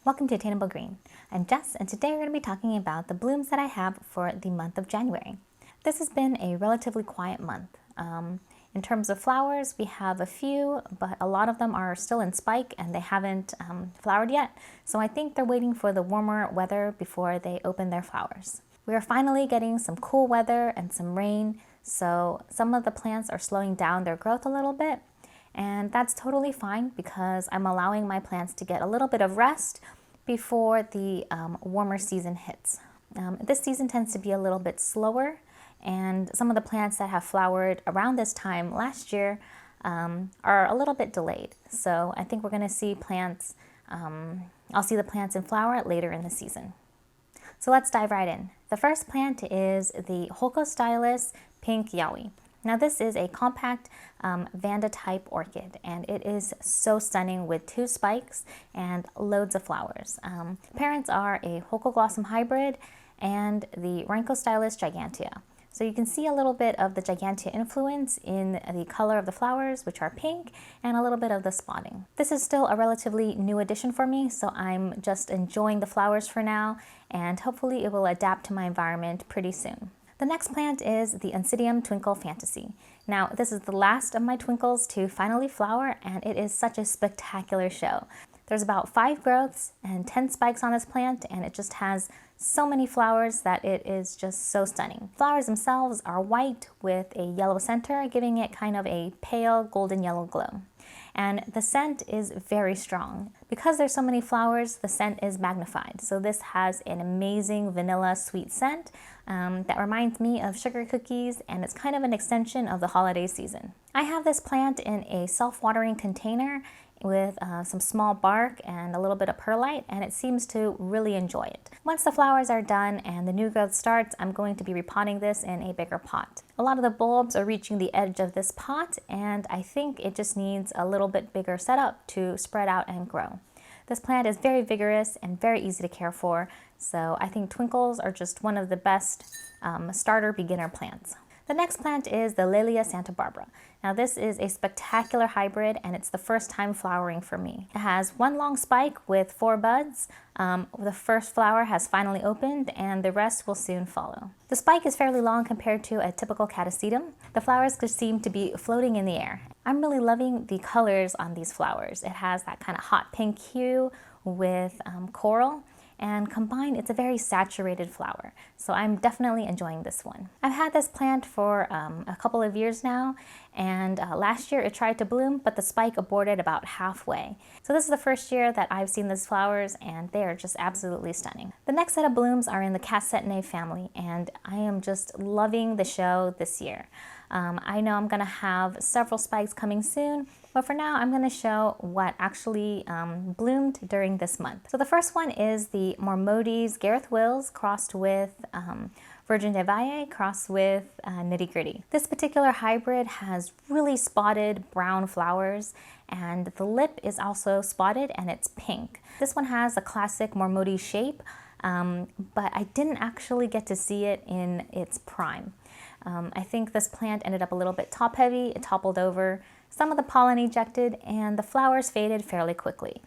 Welcome to Attainable Green. I'm Jess, and today we're going to be talking about the blooms that I have for the month of January. This has been a relatively quiet month. In terms of flowers, we have a few, but a lot of them are still in spike and they haven't flowered yet. So I think they're waiting for the warmer weather before they open their flowers. We are finally getting some cool weather and some rain, so some of the plants are slowing down their growth a little bit. And that's totally fine because I'm allowing my plants to get a little bit of rest before the warmer season hits. This season tends to be a little bit slower, and some of the plants that have flowered around this time last year are a little bit delayed. So I think we're going to see plants, I'll see the plants in flower later in the season. So let's dive right in. The first plant is the Holcostylis pink Yawi. Now this is a compact Vanda type orchid, and it is so stunning with 2 spikes and loads of flowers. Parents are a Holcoglossom hybrid and the Holcostylis gigantea. So you can see a little bit of the gigantea influence in the color of the flowers, which are pink, and a little bit of the spotting. This is still a relatively new addition for me, so I'm just enjoying the flowers for now, and hopefully it will adapt to my environment pretty soon. The next plant is the Oncidium Twinkle Fantasy. Now, this is the last of my twinkles to finally flower, and it is such a spectacular show. There's about 5 growths and 10 spikes on this plant, and it just has so many flowers that it is just so stunning. Flowers themselves are white with a yellow center, giving it kind of a pale golden yellow glow. And the scent is very strong. Because there's so many flowers, the scent is magnified. So this has an amazing vanilla sweet scent that reminds me of sugar cookies, and it's kind of an extension of the holiday season. I have this plant in a self-watering container with some small bark and a little bit of perlite, and it seems to really enjoy it. Once the flowers are done and the new growth starts, I'm going to be repotting this in a bigger pot. A lot of the bulbs are reaching the edge of this pot, and I think it just needs a little bit bigger setup to spread out and grow. This plant is very vigorous and very easy to care for, so I think twinkles are just one of the best starter beginner plants. The next plant is the Laelia Santa Barbara. Now this is a spectacular hybrid, and it's the first time flowering for me. It has 1 long spike with 4 buds. The first flower has finally opened, and the rest will soon follow. The spike is fairly long compared to a typical Catacetum. The flowers just seem to be floating in the air. I'm really loving the colors on these flowers. It has that kind of hot pink hue with coral, and combined it's a very saturated flower. So I'm definitely enjoying this one. I've had this plant for a couple of years now, and last year it tried to bloom, but the spike aborted about halfway. So this is the first year that I've seen these flowers, and they are just absolutely stunning. The next set of blooms are in the Ctsm family, and I am just loving the show this year. I know I'm gonna have several spikes coming soon, but for now I'm gonna show what actually bloomed during this month. So the first one is the Marmodes Gareth crossed with Virgen Valle crossed with Nitty. This particular hybrid has really spotted brown flowers, and the lip is also spotted and it's pink. This one has a classic Mormodia shape, but I didn't actually get to see it in its prime. I think this plant ended up a little bit top heavy, it toppled over, some of the pollen ejected, and the flowers faded fairly quickly.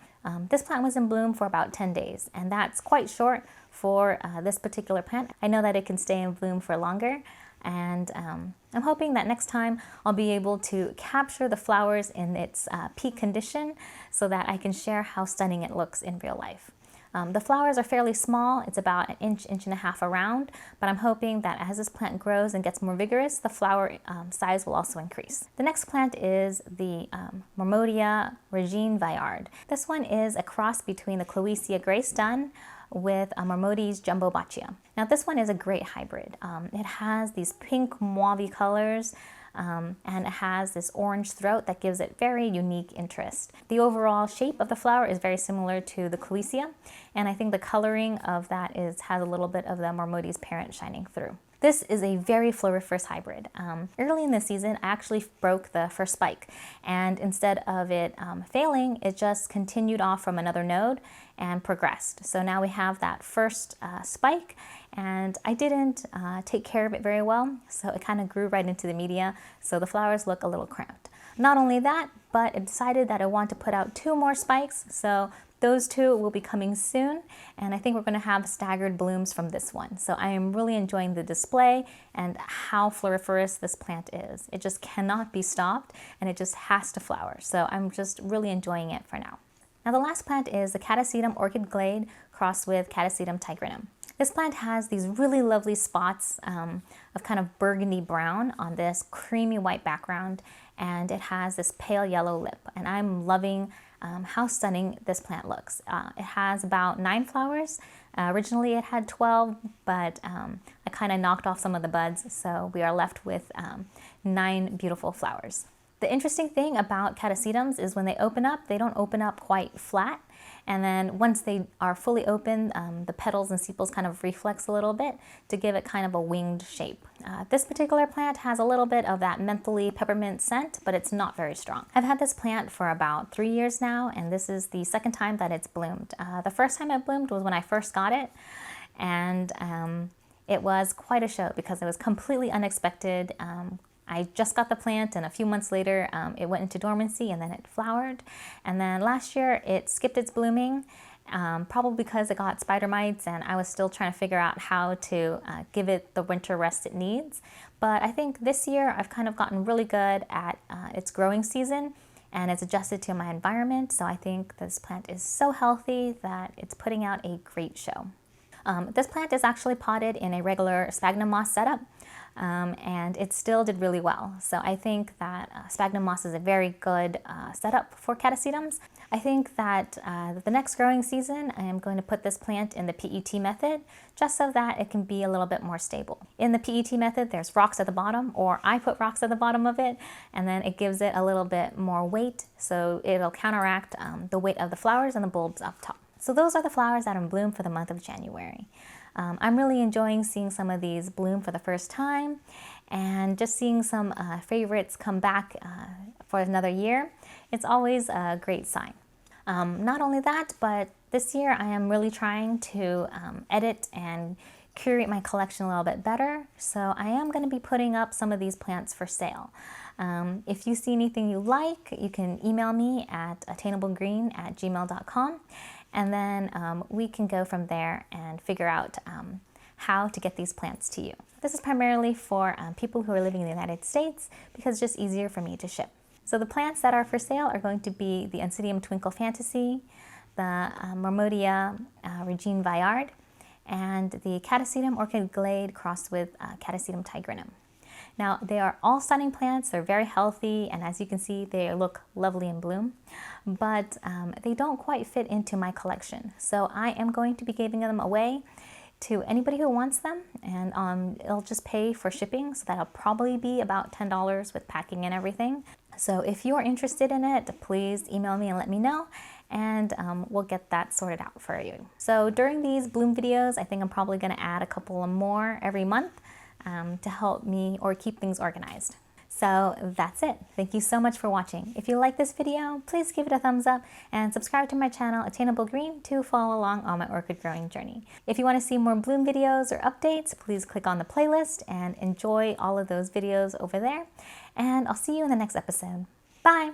This plant was in bloom for about 10 days, and that's quite short for this particular plant. I know that it can stay in bloom for longer, and I'm hoping that next time I'll be able to capture the flowers in its peak condition so that I can share how stunning it looks in real life. The flowers are fairly small, it's about 1 inch, 1.5 inches around, but I'm hoping that as this plant grows and gets more vigorous, the flower size will also increase. The next plant is the Mormodia Regine Viard. This one is a cross between the Cloecia Gray Stun with Marmodes Jumbo Baccia. Now this one is a great hybrid. It has these pink mauve colors, and it has this orange throat that gives it very unique interest. The overall shape of the flower is very similar to the Cloecia, and I think the coloring of that has a little bit of the Marmodes parent shining through. This is a very floriferous hybrid. Early in the season, I actually broke the first spike, and instead of it failing, it just continued off from another node and progressed. So now we have that first spike, and I didn't take care of it very well, so it kind of grew right into the media, so the flowers look a little cramped. Not only that, but I decided that I want to put out 2 more spikes, so Those two will be coming soon, and I think we're going to have staggered blooms from this one. So I am really enjoying the display and how floriferous this plant is. It just cannot be stopped, and it just has to flower. So I'm just really enjoying it for now. Now the last plant is the Catacetum Orchidglade crossed with Catacetum tigrinum. This plant has these really lovely spots of kind of burgundy brown on this creamy white background, and it has this pale yellow lip, and I'm loving how stunning this plant looks. It has about 9 flowers. Originally it had 12, but I kind of knocked off some of the buds, so we are left with 9 beautiful flowers. The interesting thing about Catacetums is when they open up, they don't open up quite flat. And then once they are fully open, the petals and sepals kind of reflex a little bit to give it kind of a winged shape. This particular plant has a little bit of that mentholy peppermint scent, but it's not very strong. I've had this plant for about 3 years now, and this is the second time that it's bloomed. The first time it bloomed was when I first got it, and it was quite a show because it was completely unexpected. I just got the plant, and a few months later it went into dormancy, and then it flowered. And then last year it skipped its blooming, probably because it got spider mites, and I was still trying to figure out how to give it the winter rest it needs. But I think this year I've kind of gotten really good at its growing season, and it's adjusted to my environment. So I think this plant is so healthy that it's putting out a great show. This plant is actually potted in a regular sphagnum moss setup. And it still did really well. So I think that sphagnum moss is a very good setup for Catasetums. I think that the next growing season I am going to put this plant in the PET method just so that it can be a little bit more stable. In the PET method there's rocks at the bottom, or I put rocks at the bottom of it, and then it gives it a little bit more weight, so it'll counteract the weight of the flowers and the bulbs up top. So those are the flowers that are in bloom for the month of January. I'm really enjoying seeing some of these bloom for the first time, and just seeing some favorites come back for another year. It's always a great sign. Not only that, but this year I am really trying to edit and curate my collection a little bit better. So I am going to be putting up some of these plants for sale. If you see anything you like, you can email me at attainablegreen@gmail.com. And then we can go from there and figure out how to get these plants to you. This is primarily for people who are living in the United States because it's just easier for me to ship. So the plants that are for sale are going to be the Oncidium Twinkle Fantasy, the Mormodia Regine Viard, and the Catacetum Orchidglade crossed with Catacetum tigrinum. Now, they are all stunning plants, they're very healthy, and as you can see, they look lovely in bloom, but they don't quite fit into my collection. So I am going to be giving them away to anybody who wants them, and it'll just pay for shipping, so that'll probably be about $10 with packing and everything. So if you're interested in it, please email me and let me know, and we'll get that sorted out for you. So during these bloom videos, I think I'm probably going to add a couple more every month to help me or keep things organized. So that's it. Thank you so much for watching. If you like this video, please give it a thumbs up and subscribe to my channel, Attainable Green, to follow along on my orchid growing journey. If you want to see more bloom videos or updates, please click on the playlist and enjoy all of those videos over there. And I'll see you in the next episode. Bye!